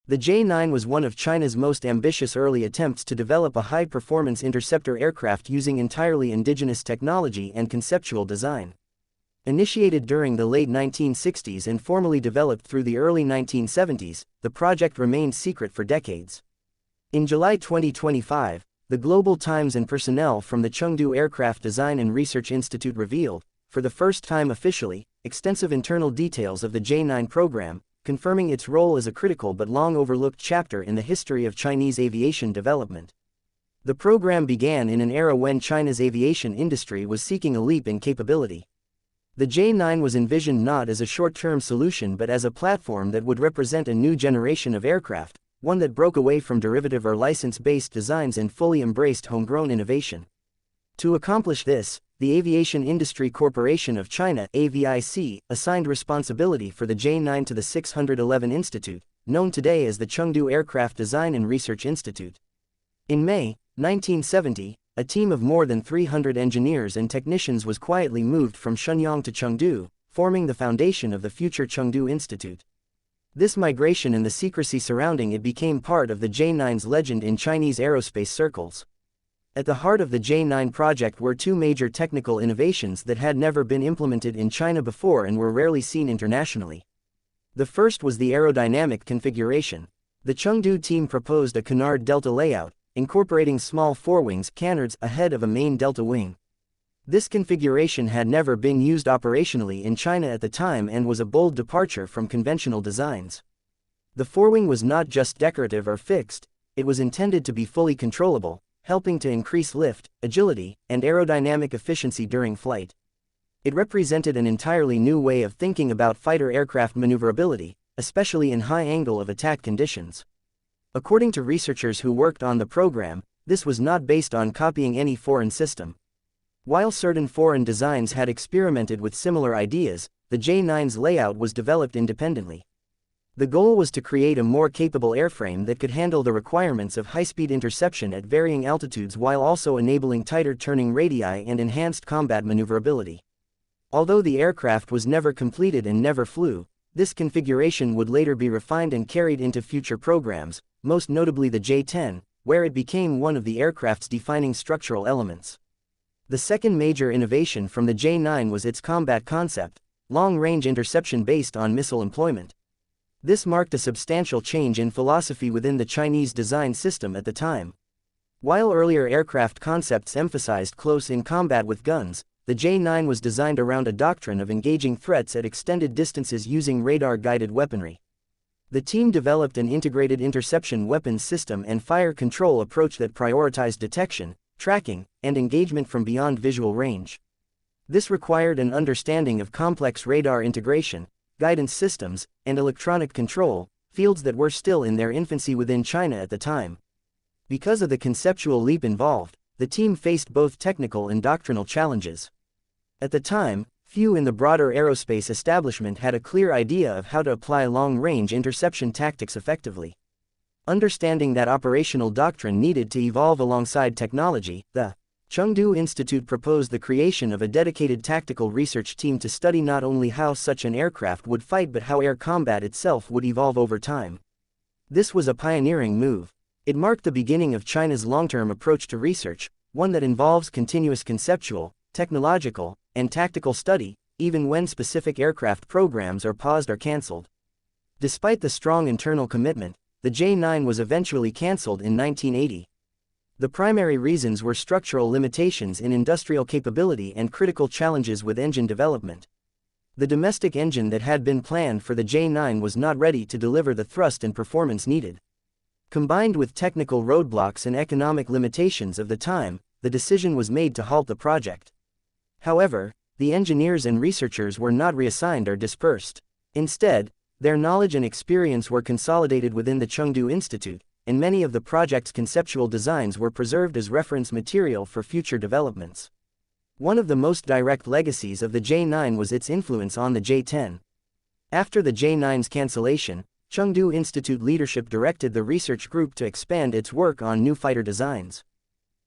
The J-9 was one of China's most ambitious early attempts to develop a high-performance interceptor aircraft using entirely indigenous technology and conceptual design. Initiated during the late 1960s and formally developed through the early 1970s, the project remained secret for decades. In July 2025, the Global Times and personnel from the Chengdu Aircraft Design and Research Institute revealed, for the first time officially, extensive internal details of the J-9 program, confirming its role as a critical but long-overlooked chapter in the history of Chinese aviation development. The program began in an era when China's aviation industry was seeking a leap in capability. The J-9 was envisioned not as a short-term solution but as a platform that would represent a new generation of aircraft, one that broke away from derivative or license-based designs and fully embraced homegrown innovation. To accomplish this, the Aviation Industry Corporation of China (AVIC) assigned responsibility for the J-9 to the 611 Institute, known today as the Chengdu Aircraft Design and Research Institute. In May 1970, a team of more than 300 engineers and technicians was quietly moved from Shenyang to Chengdu, forming the foundation of the future Chengdu Institute. This migration and the secrecy surrounding it became part of the J-9's legend in Chinese aerospace circles. At the heart of the J-9 project were two major technical innovations that had never been implemented in China before and were rarely seen internationally. The first was the aerodynamic configuration. The Chengdu team proposed a canard-delta layout, incorporating small forewings canards ahead of a main delta wing. This configuration had never been used operationally in China at the time and was a bold departure from conventional designs. The forewing was not just decorative or fixed, it was intended to be fully controllable, helping to increase lift, agility, and aerodynamic efficiency during flight. It represented an entirely new way of thinking about fighter aircraft maneuverability, especially in high angle of attack conditions. According to researchers who worked on the program, this was not based on copying any foreign system. While certain foreign designs had experimented with similar ideas, the J-9's layout was developed independently. The goal was to create a more capable airframe that could handle the requirements of high-speed interception at varying altitudes while also enabling tighter turning radii and enhanced combat maneuverability. Although the aircraft was never completed and never flew, this configuration would later be refined and carried into future programs, most notably the J-10, where it became one of the aircraft's defining structural elements. The second major innovation from the J-9 was its combat concept, long-range interception based on missile employment. This marked a substantial change in philosophy within the Chinese design system at the time. While earlier aircraft concepts emphasized close-in combat with guns, the J-9 was designed around a doctrine of engaging threats at extended distances using radar-guided weaponry. The team developed an integrated interception weapons system and fire control approach that prioritized detection, tracking, and engagement from beyond visual range. This required an understanding of complex radar integration, guidance systems, and electronic control, fields that were still in their infancy within China at the time. Because of the conceptual leap involved, the team faced both technical and doctrinal challenges. At the time, few in the broader aerospace establishment had a clear idea of how to apply long-range interception tactics effectively. Understanding that operational doctrine needed to evolve alongside technology, the Chengdu Institute proposed the creation of a dedicated tactical research team to study not only how such an aircraft would fight but how air combat itself would evolve over time. This was a pioneering move. It marked the beginning of China's long-term approach to research, one that involves continuous conceptual, technological, and tactical study, even when specific aircraft programs are paused or cancelled. Despite the strong internal commitment, the J-9 was eventually cancelled in 1980. The primary reasons were structural limitations in industrial capability and critical challenges with engine development. The domestic engine that had been planned for the J-9 was not ready to deliver the thrust and performance needed. Combined with technical roadblocks and economic limitations of the time, the decision was made to halt the project. However, the engineers and researchers were not reassigned or dispersed. Instead, their knowledge and experience were consolidated within the Chengdu Institute, and many of the project's conceptual designs were preserved as reference material for future developments. One of the most direct legacies of the J-9 was its influence on the J-10. After the J-9's cancellation, Chengdu Institute leadership directed the research group to expand its work on new fighter designs.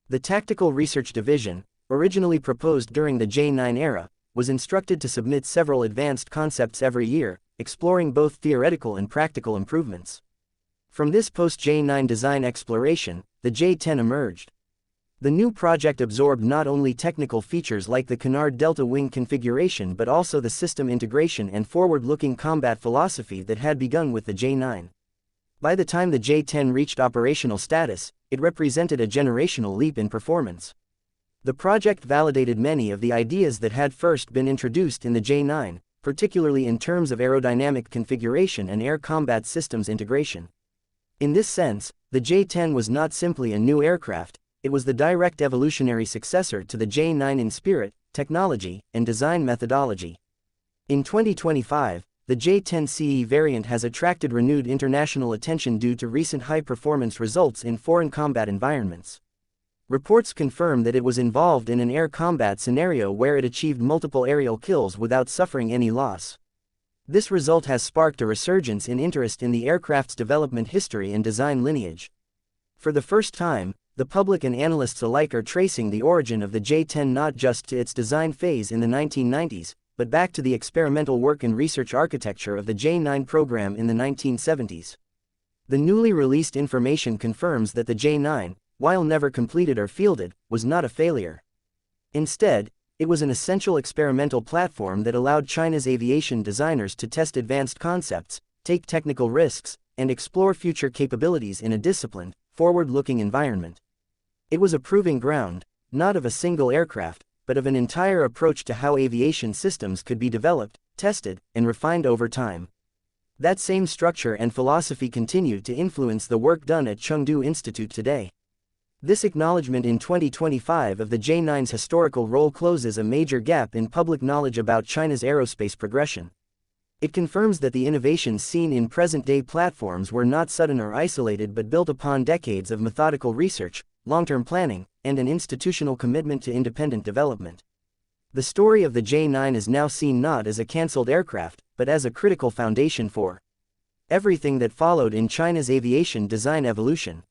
The Tactical Research Division, originally proposed during the J-9 era, was instructed to submit several advanced concepts every year, exploring both theoretical and practical improvements. From this post-J-9 design exploration, the J-10 emerged. The new project absorbed not only technical features like the canard-delta wing configuration but also the system integration and forward-looking combat philosophy that had begun with the J-9. By the time the J-10 reached operational status, it represented a generational leap in performance. The project validated many of the ideas that had first been introduced in the J-9, particularly in terms of aerodynamic configuration and air combat systems integration. In this sense, the J-10 was not simply a new aircraft, it was the direct evolutionary successor to the J-9 in spirit, technology, and design methodology. In 2025, the J-10CE variant has attracted renewed international attention due to recent high-performance results in foreign combat environments. Reports confirm that it was involved in an air combat scenario where it achieved multiple aerial kills without suffering any loss. This result has sparked a resurgence in interest in the aircraft's development history and design lineage. For the first time, the public and analysts alike are tracing the origin of the J-10 not just to its design phase in the 1990s, but back to the experimental work and research architecture of the J-9 program in the 1970s. The newly released information confirms that the J-9, while never completed or fielded, was not a failure. Instead, it was an essential experimental platform that allowed China's aviation designers to test advanced concepts, take technical risks, and explore future capabilities in a disciplined, forward-looking environment. It was a proving ground, not of a single aircraft, but of an entire approach to how aviation systems could be developed, tested, and refined over time. That same structure and philosophy continue to influence the work done at Chengdu Institute today. This acknowledgement in 2025 of the J-9's historical role closes a major gap in public knowledge about China's aerospace progression. It confirms that the innovations seen in present-day platforms were not sudden or isolated but built upon decades of methodical research, long-term planning, and an institutional commitment to independent development. The story of the J-9 is now seen not as a cancelled aircraft, but as a critical foundation for everything that followed in China's aviation design evolution.